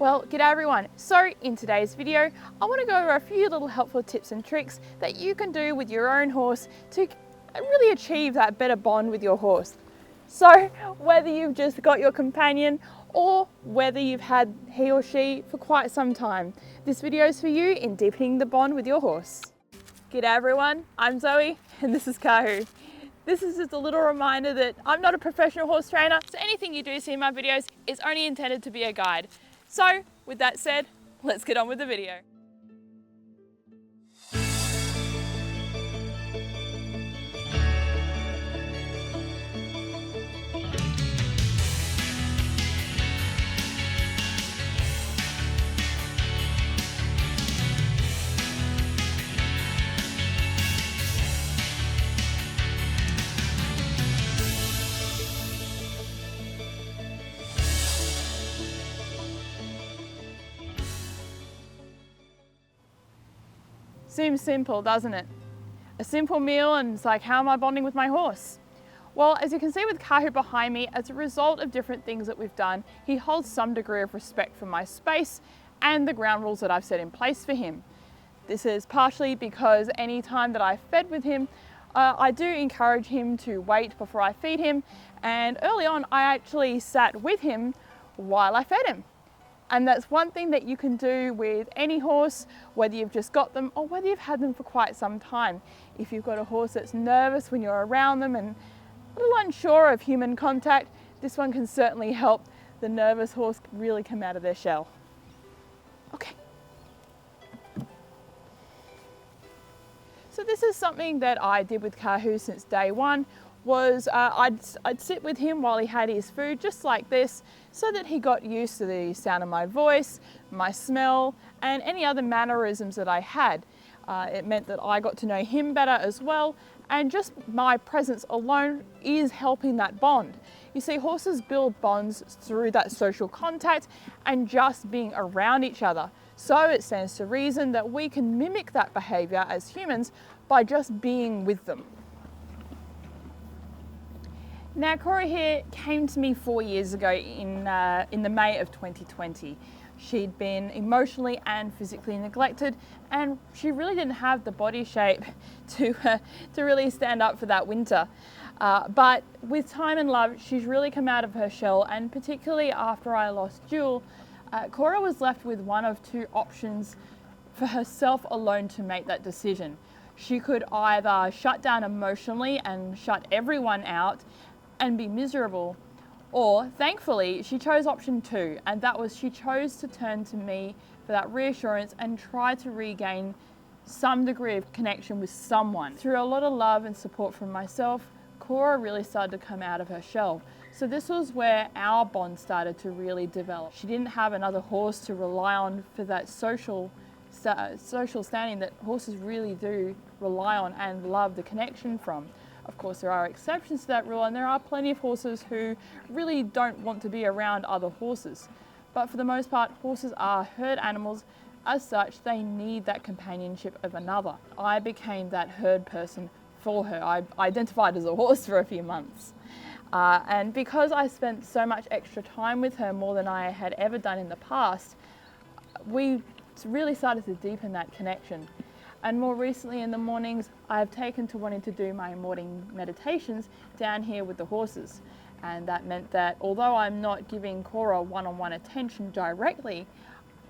Well, g'day everyone. So in today's video, I want to go over a few little helpful tips and tricks that you can do with your own horse to really achieve that better bond with your horse. So whether you've just got your companion or whether you've had he or she for quite some time, this video is for you in deepening the bond with your horse. G'day everyone, I'm Zoe and this is Kahu. This is just a little reminder that I'm not a professional horse trainer, so anything you do see in my videos is only intended to be a guide. So, with that said, let's get on with the video. Seems simple, doesn't it? A simple meal and it's like, how am I bonding with my horse? Well, as you can see with Kahu behind me, as a result of different things that we've done, he holds some degree of respect for my space and the ground rules that I've set in place for him. This is partially because any time that I fed with him, I do encourage him to wait before I feed him, and early on I actually sat with him while I fed him. And that's one thing that you can do with any horse, whether you've just got them or whether you've had them for quite some time. If you've got a horse that's nervous when you're around them and a little unsure of human contact, this one can certainly help the nervous horse really come out of their shell. Okay. So this is something that I did with Kahu since day one. I'd sit with him while he had his food just like this, so that he got used to the sound of my voice, my smell, and any other mannerisms that I had. It meant that I got to know him better as well, and just my presence alone is helping that bond. You see, horses build bonds through that social contact and just being around each other. So it stands to reason that we can mimic that behavior as humans by just being with them. Now, Cora here came to me 4 years ago in the May of 2020. She'd been emotionally and physically neglected, and she really didn't have the body shape to really stand up for that winter. But with time and love, she's really come out of her shell, and particularly after I lost Jewel, Cora was left with one of two options for herself alone to make that decision. She could either shut down emotionally and shut everyone out and be miserable, or thankfully she chose option two, and that was she chose to turn to me for that reassurance and try to regain some degree of connection with someone. Through a lot of love and support from myself, Cora really started to come out of her shell. So this was where our bond started to really develop. She didn't have another horse to rely on for that social standing that horses really do rely on and love the connection from. Of course, there are exceptions to that rule, and there are plenty of horses who really don't want to be around other horses. But for the most part, horses are herd animals. As such, they need that companionship of another. I became that herd person for her. I identified as a horse for a few months. And because I spent so much extra time with her, more than I had ever done in the past, we really started to deepen that connection. And more recently in the mornings, I've taken to wanting to do my morning meditations down here with the horses. And that meant that although I'm not giving Cora one-on-one attention directly,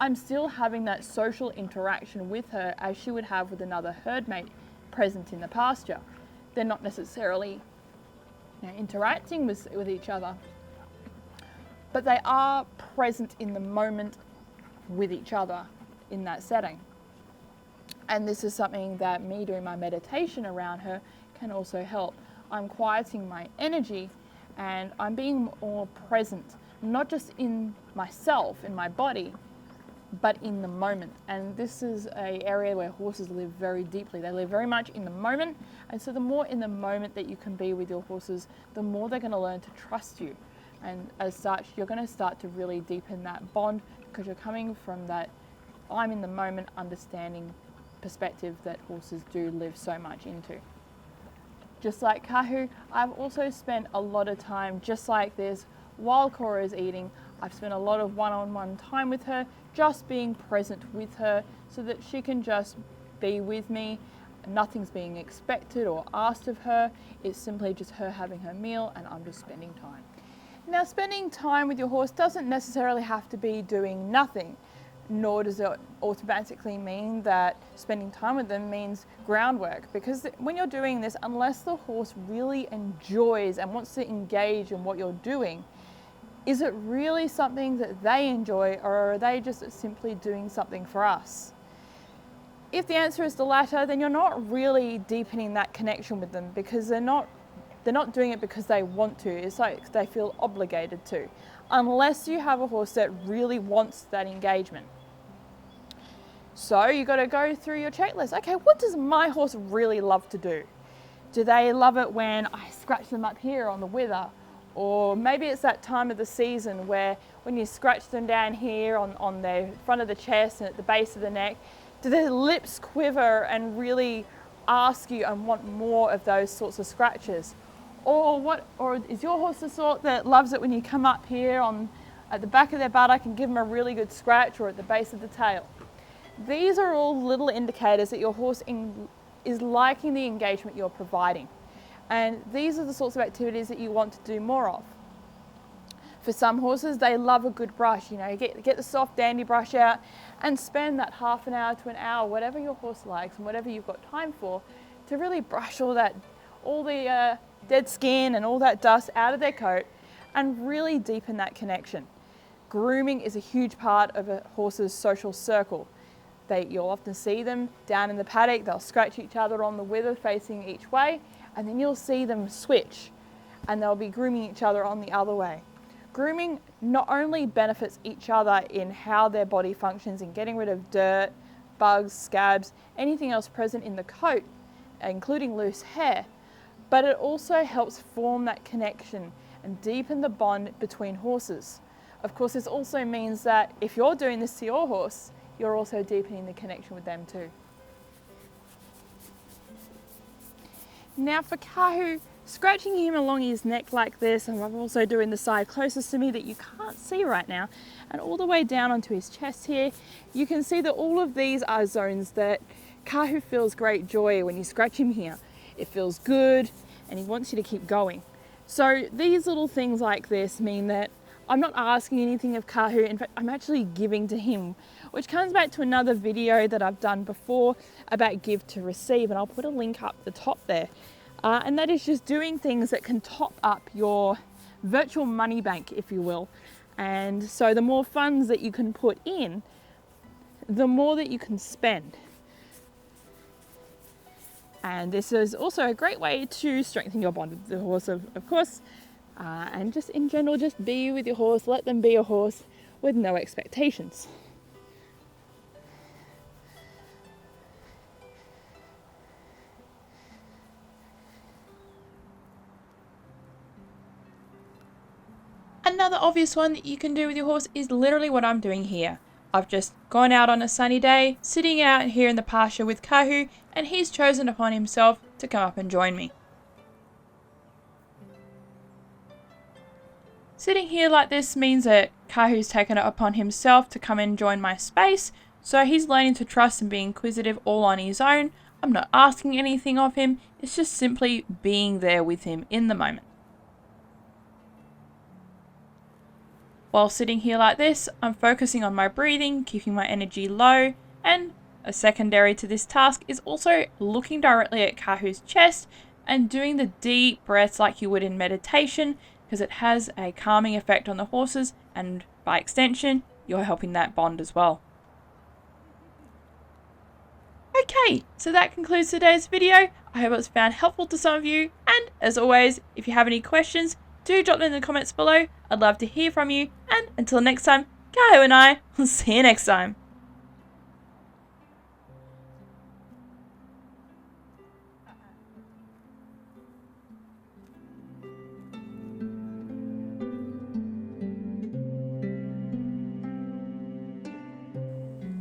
I'm still having that social interaction with her as she would have with another herd mate present in the pasture. They're not necessarily interacting with each other, but they are present in the moment with each other in that setting. And this is something that me doing my meditation around her can also help. I'm quieting my energy and I'm being more present, not just in myself, in my body, but in the moment. And this is an area where horses live very deeply. They live very much in the moment. And so the more in the moment that you can be with your horses, the more they're going to learn to trust you. And as such, you're going to start to really deepen that bond because you're coming from that I'm in the moment understanding perspective that horses do live so much into. Just like Kahu, I've also spent a lot of time just like this while Cora is eating. I've spent a lot of one-on-one time with her, just being present with her so that she can just be with me. Nothing's being expected or asked of her. It's simply just her having her meal and I'm just spending time. Now, spending time with your horse doesn't necessarily have to be doing nothing, nor does it automatically mean that spending time with them means groundwork, because when you're doing this, unless the horse really enjoys and wants to engage in what you're doing, is it really something that they enjoy, or are they just simply doing something for us? If the answer is the latter, then you're not really deepening that connection with them, because they're not doing it because they want to. It's like they feel obligated to, unless you have a horse that really wants that engagement. So you got to go through your checklist. Okay, what does my horse really love to do? Do they love it when I scratch them up here on the wither? Or maybe it's that time of the season where when you scratch them down here on the front of the chest and at the base of the neck, do their lips quiver and really ask you and want more of those sorts of scratches? Or is your horse the sort that loves it when you come up here at the back of their buttock and give them a really good scratch, or at the base of the tail? These are all little indicators that your horse is liking the engagement you're providing. And these are the sorts of activities that you want to do more of. For some horses, they love a good brush. You know, get the soft dandy brush out and spend that half an hour to an hour, whatever your horse likes and whatever you've got time for, to really brush all the dead skin and all that dust out of their coat and really deepen that connection. Grooming is a huge part of a horse's social circle. You'll often see them down in the paddock, they'll scratch each other on the wither facing each way, and then you'll see them switch and they'll be grooming each other on the other way. Grooming not only benefits each other in how their body functions in getting rid of dirt, bugs, scabs, anything else present in the coat, including loose hair, but it also helps form that connection and deepen the bond between horses. Of course, this also means that if you're doing this to your horse, you're also deepening the connection with them too. Now for Kahu, scratching him along his neck like this, and I'm also doing the side closest to me that you can't see right now, and all the way down onto his chest here, you can see that all of these are zones that Kahu feels great joy when you scratch him here. It feels good and he wants you to keep going. So these little things like this mean that I'm not asking anything of Kahu, in fact I'm actually giving to him, which comes back to another video that I've done before about give to receive, and I'll put a link up the top there. And that is just doing things that can top up your virtual money bank, if you will. And so the more funds that you can put in, the more that you can spend. And this is also a great way to strengthen your bond with the horse, of course. And just in general, just be with your horse, let them be a horse with no expectations. Another obvious one that you can do with your horse is literally what I'm doing here. I've just gone out on a sunny day, sitting out here in the pasture with Kahu, and he's chosen upon himself to come up and join me. Sitting here like this means that Kahu's taken it upon himself to come and join my space, so he's learning to trust and be inquisitive all on his own. I'm not asking anything of him, it's just simply being there with him in the moment. While sitting here like this, I'm focusing on my breathing, keeping my energy low, and a secondary to this task is also looking directly at Kahu's chest and doing the deep breaths like you would in meditation, because it has a calming effect on the horses, and by extension, you're helping that bond as well. Okay, so that concludes today's video. I hope it was found helpful to some of you, and as always, if you have any questions, do drop them in the comments below. I'd love to hear from you, and until next time, Kahu and I will see you next time.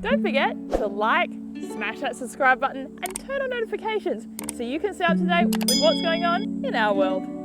Don't forget to like, smash that subscribe button and turn on notifications so you can stay up to date with what's going on in our world.